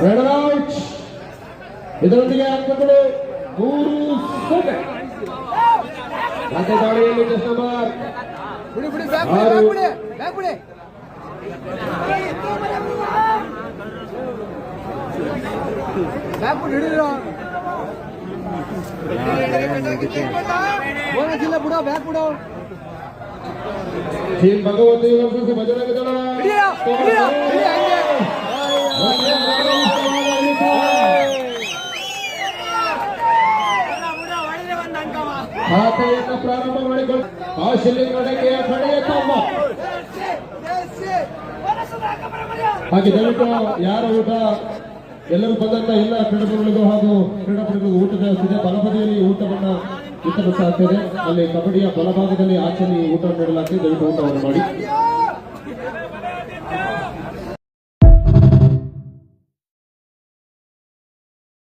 Red out. ಇದರೊಂದಿಗೆ ಅಂಕಗಳು 3-0. ದಾಳಿಯಲ್ಲಿ just number 6. Team Bhagavati versus Bajrang Dal. ಖಾತೆಯನ್ನು ಪ್ರಾರಂಭ ಮಾಡಿಕೊಂಡು ಕೌಶಲ್ಯ ಕಡೆಗೆ ಕಡೆಯ ತಮ್ಮ ಹಾಗೆ ದಯವಿಟ್ಟು ಯಾರ ಊಟ ಎಲ್ಲರೂ ಬಂದಂತ ಎಲ್ಲ ಕ್ರೀಡಾಪಟುಗಳಿಗೂ ಹಾಗೂ ಕ್ರೀಡಾಪಟುಗಳಿಗೂ ಊಟದ ಸಿದ್ಧ ಬಲಬದಿಯಲ್ಲಿ ಊಟವನ್ನು ವಿತರಿಸಲಾಗ್ತದೆ. ಅಲ್ಲಿ ಕಬಡ್ಡಿಯ ಬಲಭಾಗದಲ್ಲಿ ಆಚೆಯಲ್ಲಿ ಊಟ ನೀಡಲಾಗ್ತದೆ. ದಯವಿಟ್ಟು ಊಟವನ್ನು ಮಾಡಿ.